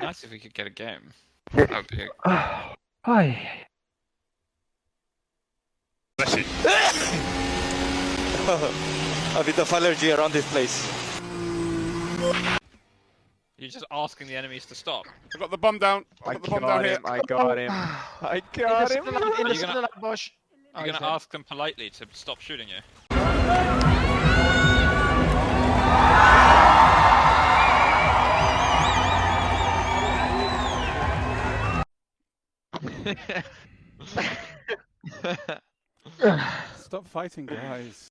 Nice if we could get a game. That would be Hi. A bit of allergy around this place. You're just asking the enemies to stop. I got the bomb down. I got the bomb down here. I got him. I got him. Are you gonna, bush. you're gonna ask them politely to stop shooting you? Stop fighting, guys.